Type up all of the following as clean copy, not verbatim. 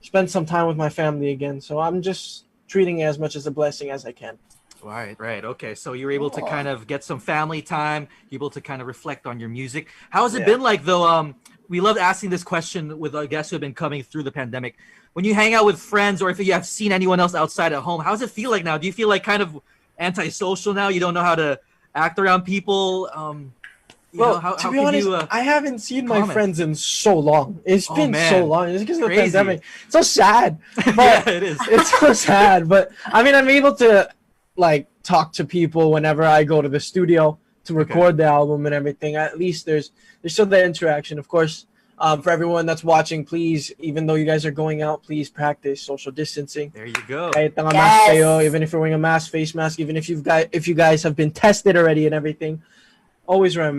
spend some time with my family again. So I'm just treating it as much as a blessing as I can. Right. Okay. So you're able to kind of get some family time, you're able to kind of reflect on your music. How has it been like though? We love asking this question with guests who have been coming through the pandemic. When you hang out with friends or if you have seen anyone else outside at home, how does it feel like now? Do you feel like kind of antisocial now? You don't know how to act around people? To be honest, I haven't seen my friends in so long. It's been so long. It's because of the pandemic. It's so sad. But it is. It's so sad. But I mean, I'm able to like talk to people whenever I go to the studio to record the album and everything. At least there's still that interaction. Of course, for everyone that's watching, please, even though you guys are going out, please practice social distancing. There you go. Even if you're wearing a mask, face mask, even if you guys have been tested already and everything. Always wear a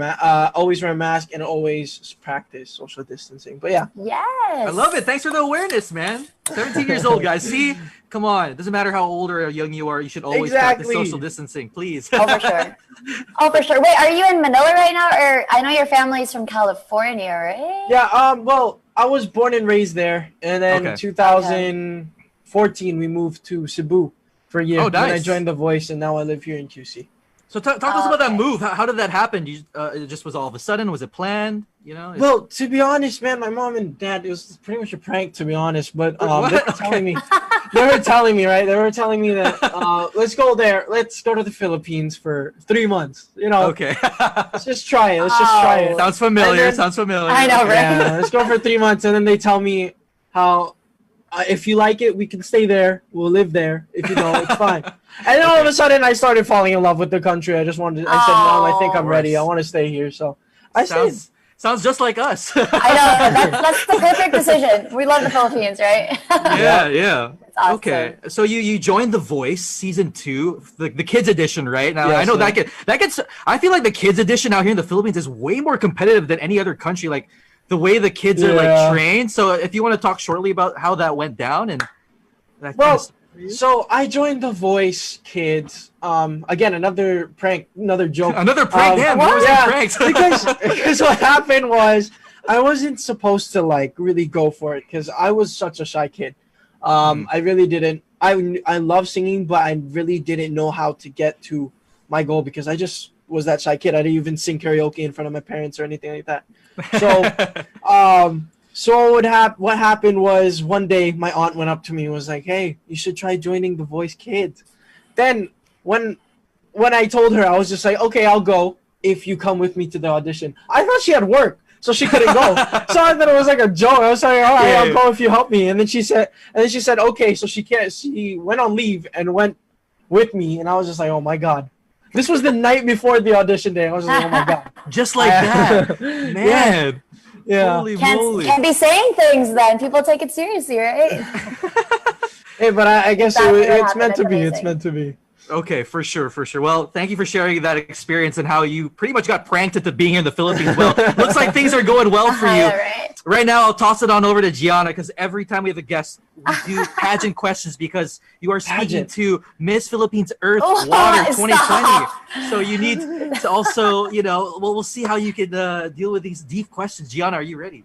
mask and always practice social distancing. But yeah. Yes. I love it. Thanks for the awareness, man. 17 years old, guys. See? Come on. It doesn't matter how old or young you are. You should always practice social distancing, please. Oh, for sure. Wait, are you in Manila right now? Or I know your family's from California, right? Yeah, well, I was born and raised there. And then 2014, we moved to Cebu for a year. Oh, nice. Then I joined The Voice, and now I live here in QC. So talk to us about that move. How did that happen? It just was all of a sudden? Was it planned? Well, to be honest, man, my mom and dad, it was pretty much a prank, to be honest. But they were telling me, right? They were telling me that let's go there. Let's go to the Philippines for 3 months. Okay. Let's just try it. Sounds familiar. I know, right? Yeah, let's go for 3 months, and then they tell me how if you like it, we can stay there. We'll live there. If you don't, it's fine. And then all of a sudden, I started falling in love with the country. I said, no, I think I'm ready. I want to stay here. So I stayed. Sounds just like us. I know. That's the perfect decision. We love the Philippines, right? Yeah. Awesome. Okay, so you joined The Voice season 2, the kids edition, right? Now I know that gets. I feel like the kids edition out here in the Philippines is way more competitive than any other country. Like the way the kids are like trained. So if you want to talk shortly about how that went down and that so I joined The Voice Kids. Again, another prank, another joke. Another prank, pranks. because what happened was I wasn't supposed to like really go for it because I was such a shy kid. I really didn't. I love singing, but I really didn't know how to get to my goal because I just was that shy kid. I didn't even sing karaoke in front of my parents or anything like that. So, So what happened was one day my aunt went up to me and was like, "Hey, you should try joining The Voice Kids." Then when I told her, I was just like, "Okay, I'll go if you come with me to the audition." I thought she had work, so she couldn't go. So I thought it was like a joke. I was like, "All right, I'll go if you help me." And then she said, "Okay." So she went on leave and went with me, and I was just like, "Oh my God." This was the night before the audition day. I was just like, "Oh my God." Just like that. Man. Yeah. Holy moly. Can't be saying things then. People take it seriously, right? Hey, but I guess it's meant to be. Amazing. It's meant to be. Okay, for sure. Well, thank you for sharing that experience and how you pretty much got pranked into being here in the Philippines. Well, looks like things are going well for you. Right now, I'll toss it on over to Gianna because every time we have a guest, we do pageant questions because you are speaking to Miss Philippines Earth Water 2020. So you need to also, we'll see how you can deal with these deep questions. Gianna, are you ready?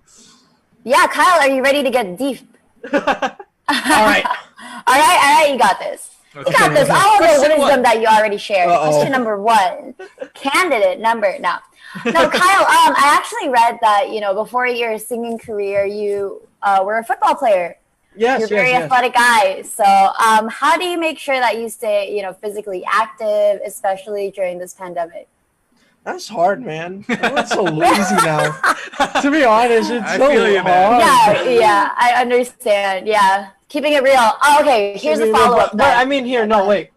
Yeah, Kyle, are you ready to get deep? All right. All right, you got this. Okay. You got this. All of the wisdom that you already shared. Question number 1. Candidate number. No, Kyle, I actually read that, before your singing career, you were a football player. Yes, You're a very athletic guy. So how do you make sure that you stay, physically active, especially during this pandemic? That's hard, man. I'm so lazy now. To be honest, it's I so feel you, hard. man. Yeah, I understand. Yeah. Keeping it real. Oh, okay, here's a follow-up. But I mean, here, no, wait.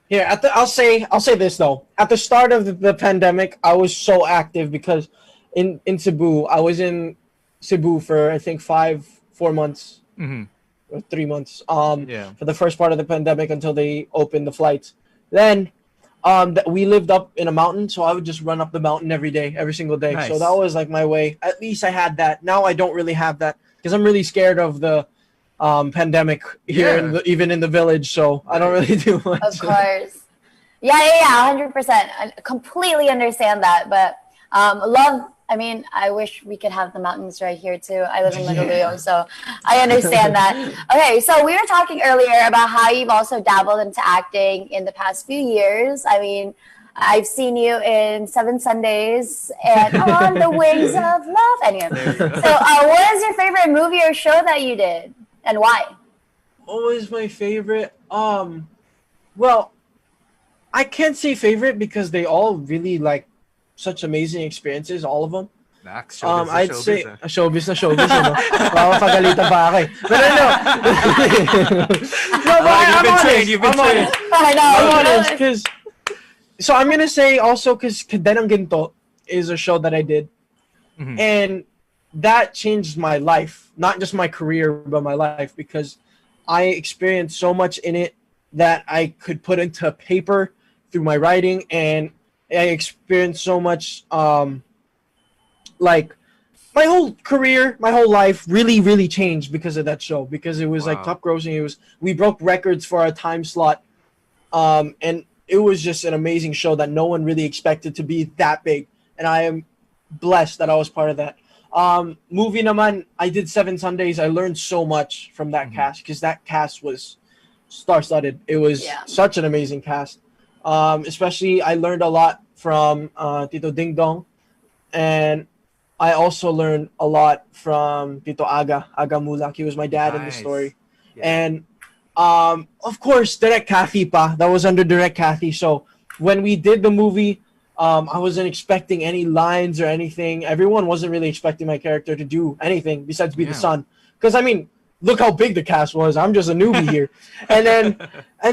Here, I'll say this though. At the start of the pandemic, I was so active because in Cebu, I was in Cebu for I think 4 months or 3 months. For the first part of the pandemic until they opened the flights. Then, we lived up in a mountain, so I would just run up the mountain every single day. Nice. So that was like my way. At least I had that. Now I don't really have that because I'm really scared of the pandemic here, even in the village. So I don't really do much. Of course. Yeah, 100%. I completely understand that, but love I mean, I wish we could have the mountains right here too. I live in Mandaluyong, so I understand that. Okay, so we were talking earlier about how you've also dabbled into acting in the past few years. I mean, I've seen you in Seven Sundays and On the Wings of Love. Anyway, so what is your favorite movie or show that you did, and why? What was my favorite? Well, I can't say favorite because they all really like such amazing experiences, all of them. Max, I'd say showbiz na showbiz, no? Pagalitan pa ako eh. But no, but you've been trained. You've been trained. I'm honest, because so I'm gonna say also because Kadenang Ginto is a show that I did, and that changed my life, not just my career, but my life, because I experienced so much in it that I could put into paper through my writing, and I experienced so much, like my whole career, my whole life really changed because of that show, because it was like top grossing. We broke records for our time slot, and it was just an amazing show that no one really expected to be that big, and I am blessed that I was part of that. Movie naman, I did Seven Sundays. I learned so much from that cast, because that cast was star-studded. It was such an amazing cast. Especially, I learned a lot from Tito Ding Dong, and I also learned a lot from Tito Aga Mulak. He was my dad in the story. And of course, Direct Kathy pa. That was under Direct Kathy. So when we did the movie, I wasn't expecting any lines or anything. Everyone wasn't really expecting my character to do anything besides be the son. Because I mean, look how big the cast was. I'm just a newbie here. And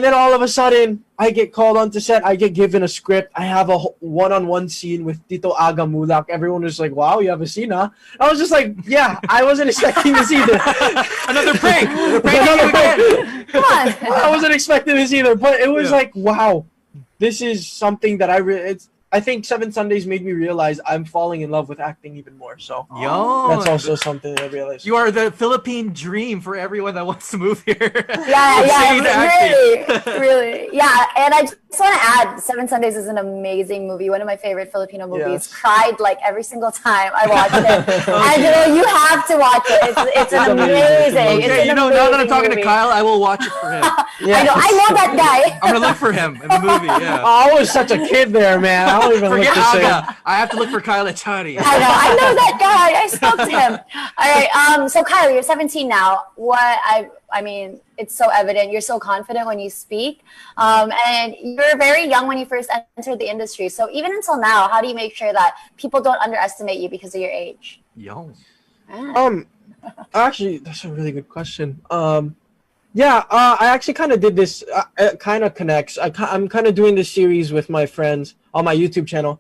then all of a sudden, I get called onto set. I get given a script. I have a one-on-one scene with Tito Aga Mulak. Everyone was like, wow, you have a scene, huh? I was just like, yeah, I wasn't expecting this either. Another prank. Come on. I wasn't expecting this either. But it was like, wow, this is something that I think Seven Sundays made me realize I'm falling in love with acting even more. So that's also something that I realized. You are the Philippine dream for everyone that wants to move here. Really. Yeah, and I just want to add, Seven Sundays is an amazing movie. One of my favorite Filipino movies. Yes. Cried like every single time I watched it. And you have to watch it. It's an amazing. Okay, now that I'm talking to Kyle, I will watch it for him. I know that guy. I'm gonna look for him in the movie. Yeah. I was such a kid there, man. I don't even Forget look the same. Aga. I have to look for Kyle Echarri. I know that guy. I spoke to him. All right. So Kyle, you're 17 now. I mean, it's so evident. You're so confident when you speak, and you're very young when you first entered the industry. So even until now, how do you make sure that people don't underestimate you because of your age? Young. Actually, that's a really good question. I actually kind of did this. It kind of connects. I'm kind of doing this series with my friends on my YouTube channel,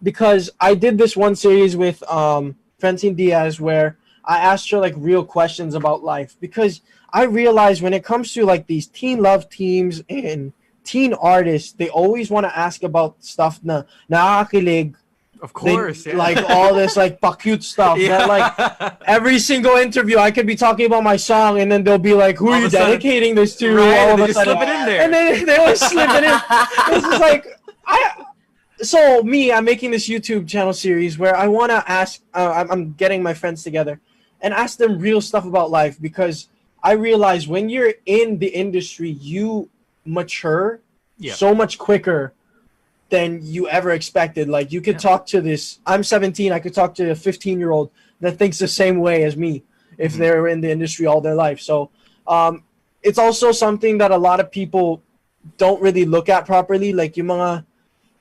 because I did this one series with Francine Diaz where I asked her like real questions about life, because I realized when it comes to like these teen love teams and teen artists, they always want to ask about stuff na nakakakilig. Of course, like all this like cute stuff. Yeah. That, like every single interview, I could be talking about my song, and then they'll be like, "Who are you dedicating this to?" Right, all of and a sudden, slip it in there, and then they always slip it in. This is like I'm making this YouTube channel series where I want to ask. I'm getting my friends together and ask them real stuff about life, because I realize when you're in the industry, you mature so much quicker than you ever expected. Like you could talk to this. I'm 17. I could talk to a 15-year-old that thinks the same way as me if they're in the industry all their life. So it's also something that a lot of people don't really look at properly. Like yung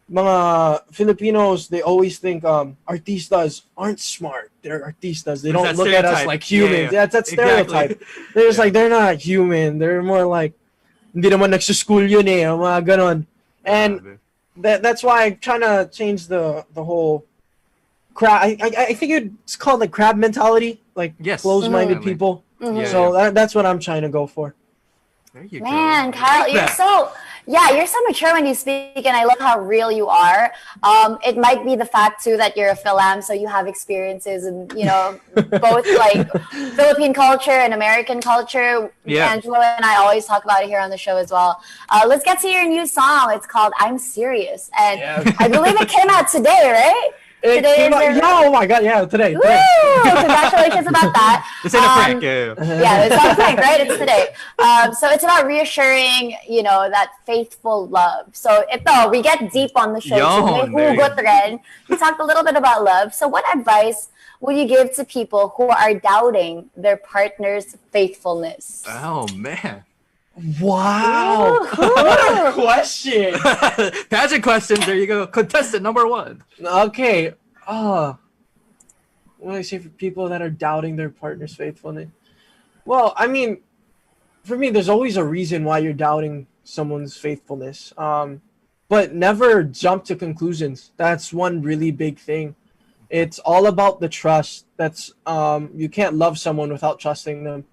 mga Filipinos, they always think artistas aren't smart. They're artistas. They don't look at us like humans. Yeah. That's that stereotype. Exactly. They're just like, they're not human. They're more like, hindi naman nagsuschool yun eh, mga ganon. And that's why I'm trying to change the whole crab. I think it's called like crab mentality, like closed-minded people. Mm-hmm. So that's what I'm trying to go for. There you Man, go. Kyle, you're so mature when you speak, and I love how real you are. It might be the fact too that you're a Philam, so you have experiences in both like Philippine culture and American culture. Yeah. Angelo and I always talk about it here on the show as well. Let's get to your new song. It's called "I'm Serious," and I believe it came out today, right? Today is their... Oh my god, yeah, today. Woo! Congratulations about that. This ain't a prank. Yeah, it's not a prank, right? It's today. So it's about reassuring, that faithful love. So we get deep on the show. So Hugot rin. We talked a little bit about love. So what advice would you give to people who are doubting their partner's faithfulness? Oh, man. Wow. What a question. Pageant questions. There you go. Contestant number 1. Okay. What do I say for people that are doubting their partner's faithfulness? Well, I mean, for me, there's always a reason why you're doubting someone's faithfulness. But never jump to conclusions. That's one really big thing. It's all about the trust. That's you can't love someone without trusting them.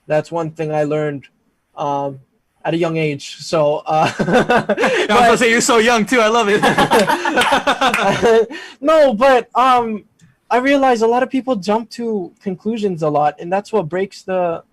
That's one thing I learned at a young age. So I was gonna say you're so young too. I love it. No, but I realize a lot of people jump to conclusions a lot, and that's what breaks the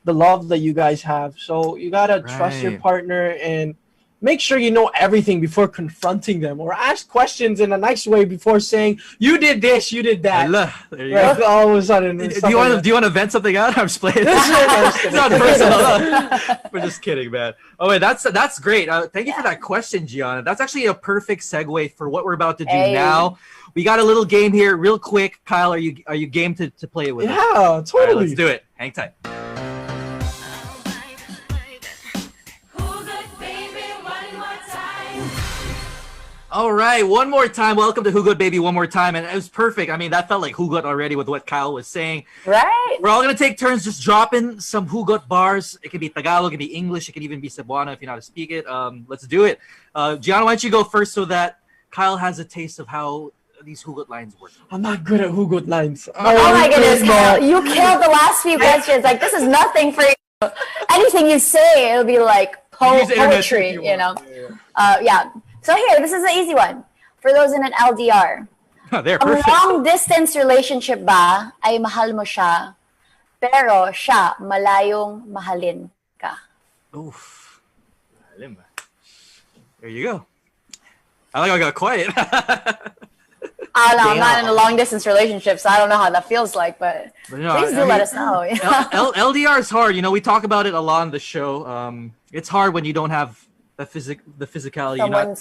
love that you guys have. So you gotta trust your partner and make sure you know everything before confronting them, or ask questions in a nice way before saying you did this, you did that. There you go. All of a sudden, do you want to vent something out? I'm just playing. It's not personal. We're just kidding, man. Oh wait, that's great. Thank you for that question, Gianna. That's actually a perfect segue for what we're about to do now. We got a little game here, real quick. Kyle, are you game to play it with us? Yeah, totally. All right, let's do it. Hang tight. All right, one more time. Welcome to Hugot, baby, one more time. And it was perfect. I mean, that felt like Hugot already with what Kyle was saying. Right. We're all going to take turns just dropping some Hugot bars. It can be Tagalog, it can be English, it can even be Cebuano if you know how to speak it. Let's do it. Gianna, why don't you go first so that Kyle has a taste of how these Hugot lines work. I'm not good at Hugot lines. Oh my goodness, Kyle. You killed the last few questions. Like, this is nothing for you. Anything you say, it'll be like poetry, Yeah. So here, this is an easy one. For those in an LDR. They're perfect. Ang long-distance relationship ba ay mahal mo siya, pero siya malayong mahalin ka? Oof. There you go. I think I got quiet. I'm not in a long-distance relationship, so I don't know how that feels like, but please do let us know. LDR is hard. We talk about it a lot on the show. It's hard when you don't have the physicality. Someone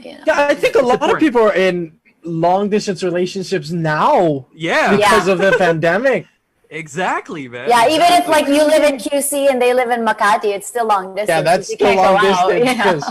Yeah, I think a lot of people are in long-distance relationships now. Yeah. Because of the pandemic. Exactly, man. Yeah, even if like you live in QC and they live in Makati, it's still long distance. Yeah, that's still long distance.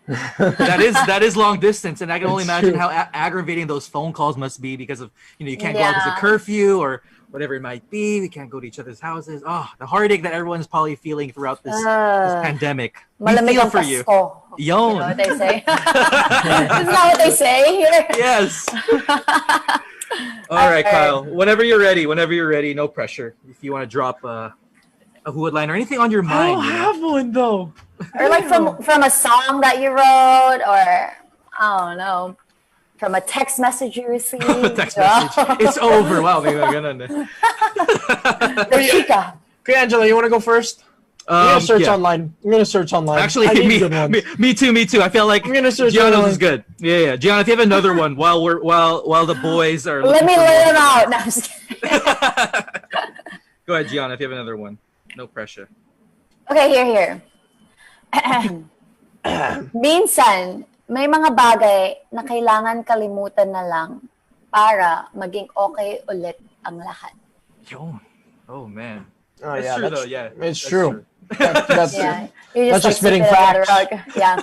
That is long distance, and I can only imagine how aggravating those phone calls must be because of you can't go out because of curfew or whatever it might be. We can't go to each other's houses. Oh, the heartache that everyone's probably feeling throughout this pandemic. We feel for you. Yon. You know what they say? Isn't that what they say here? Yes. All right, Kyle. Whenever you're ready. No pressure. If you want to drop a Hugot line or anything on your mind. I don't have one though. Or like from a song that you wrote, or I don't know, from a text message you received. Message. It's over. Wow, maybe I'm gonna. The chica. Okay, Angela, you want to go first? I'm gonna search online. Actually, me too. I feel like I'm gonna search Gianna's is good. Yeah. Gianna, if you have another one while the boys are. Let me lay them out. No, I'm just kidding. Go ahead, Gianna, if you have another one. No pressure. Okay, here. Minsan, may mga bagay na kailangan kalimutan na lang para maging okay ulit ang lahat. Yo. Oh, man. Oh, that's yeah, true, though. Yeah, it's true. That's You're just spitting facts. Yeah,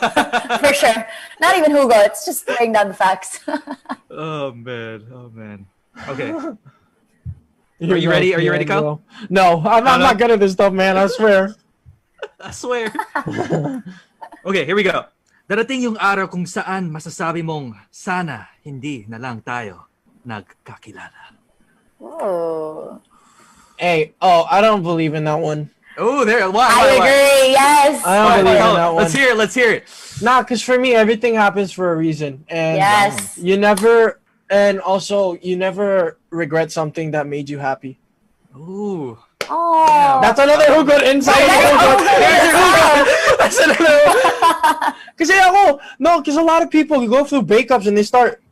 for sure. Not even Hugot. It's just laying down the facts. Oh, man. Okay. Are you ready? Are you ready, Kyle? No, I'm not good at this stuff, man. I swear. I swear. Okay, here we go. Darating yung araw kung saan masasabi mong sana hindi na lang tayo nagkakilala. Oh. Hey, I don't believe in that one. Oh, there. Why? I agree. Yes. I don't believe in that one. Let's hear it. Nah, because for me, everything happens for a reason, and yes. you never regret something that made you happy. Ooh. Oh. That's another Hugot insight. That's another. Because a lot of people go through breakups and they start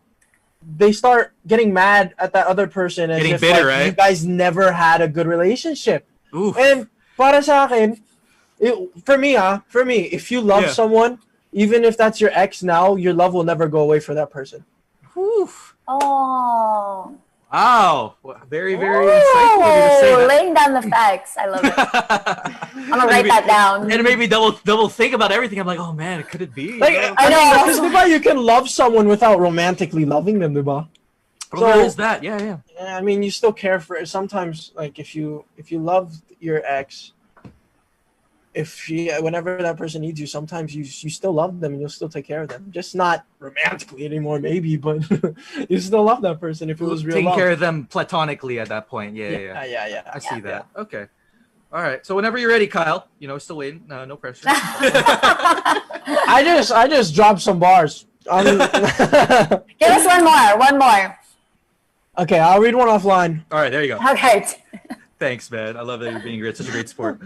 they start getting mad at that other person as Getting if bitter, like, right? you guys never had a good relationship. Oof. And para sa akin, for me, if you love someone, even if that's your ex now, your love will never go away for that person. Oof. Oh. Wow. Very, very insightful of you to say that. Laying down the facts. I love it. I'm gonna write that down. And maybe double think about everything. I'm like, oh man, could it be? Like, I know. Diba, you can love someone without romantically loving them, diba? So there is that. Yeah. I mean, you still care for it. Sometimes, like if you love your ex, whenever that person needs you, sometimes you still love them and you'll still take care of them. Just not romantically anymore, maybe, but you still love that person if it was real taking love. care of them platonically at that point. Yeah. I see that. Okay. All right. So whenever you're ready, Kyle, still waiting. No pressure. I just dropped some bars. Give us one more. Okay, I'll read one offline. All right, there you go. Okay. Thanks, man. I love that you're being great. Such a great sport.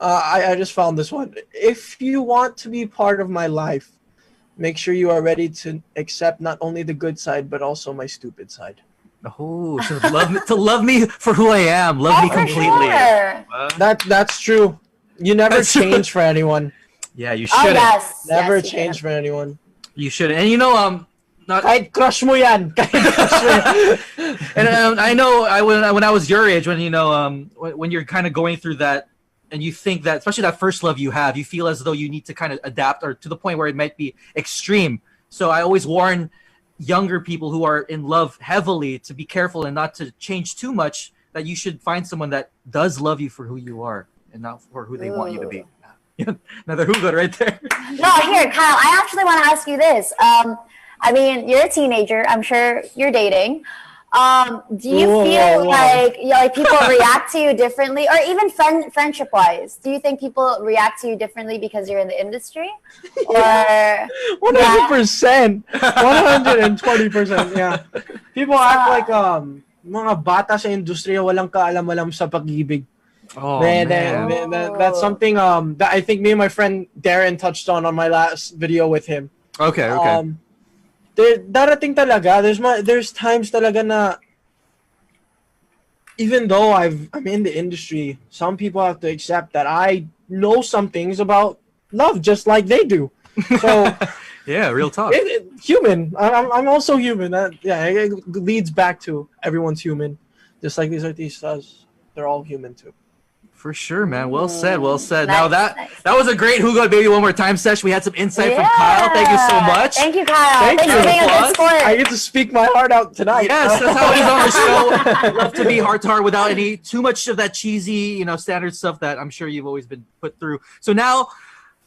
I just found this one. If you want to be part of my life, make sure you are ready to accept not only the good side, but also my stupid side. Oh, to love me for who I am. Love me completely. Sure. That's true. You never change for anyone. Yeah, you shouldn't. Never change for anyone. You shouldn't. And kahit crush mo yan. And I know when I was your age, when you're kind of going through that, and you think that, especially that first love you have, you feel as though you need to kind of adapt, or to the point where it might be extreme. So I always warn younger people who are in love heavily to be careful and not to change too much, that you should find someone that does love you for who you are and not for who they want you to be. Another Hugot right there. No, here, Kyle, I actually want to ask you this. I mean, you're a teenager. I'm sure you're dating. Do you feel like people react to you differently, or even friendship-wise? Do you think people react to you differently because you're in the industry? Or 100%, 120%. Yeah, people act like mga bata sa industriya walang kaalam-alam sa pag-ibig. Oh, man. That's something that I think me and my friend Darren touched on my last video with him. Okay. Darating talaga, there's times talaga na even though I'm in the industry, some people have to accept that I know some things about love just like they do. So yeah, real talk. Human. I'm also human. It leads back to everyone's human. Just like these artistas, they're all human too. For sure, man. Well said. Nice, Now that was a great Hugot Baby One More Time session. We had some insight from Kyle. Thank you so much. Thank you, Kyle. Thanks you. for being a good sport. I get to speak my heart out tonight. Yes, that's how it is on the show. I love to be heart to heart without any too much of that cheesy, standard stuff that I'm sure you've always been put through. So now,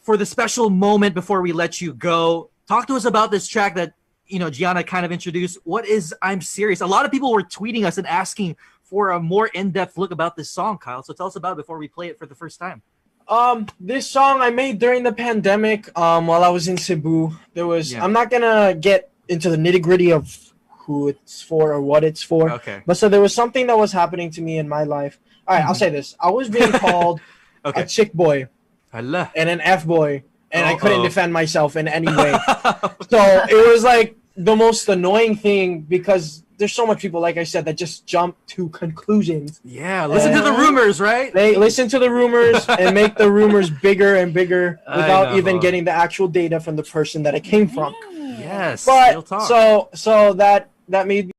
for the special moment before we let you go, talk to us about this track that Gianna kind of introduced. What is I'm Serious? A lot of people were tweeting us and asking for a more in-depth look about this song, Kyle. So tell us about it before we play it for the first time. This song I made during the pandemic, while I was in Cebu. I'm not gonna get into the nitty-gritty of who it's for or what it's for. Okay. But so there was something that was happening to me in my life. All right, I'll say this. I was being called a chick boy and an F boy, and I couldn't defend myself in any way. So it was like the most annoying thing, because there's so much people, like I said, that just jump to conclusions. Yeah, listen to the rumors, right? They listen to the rumors and make the rumors bigger and bigger without even getting the actual data from the person that it came from. Yes, but real talk. so that made me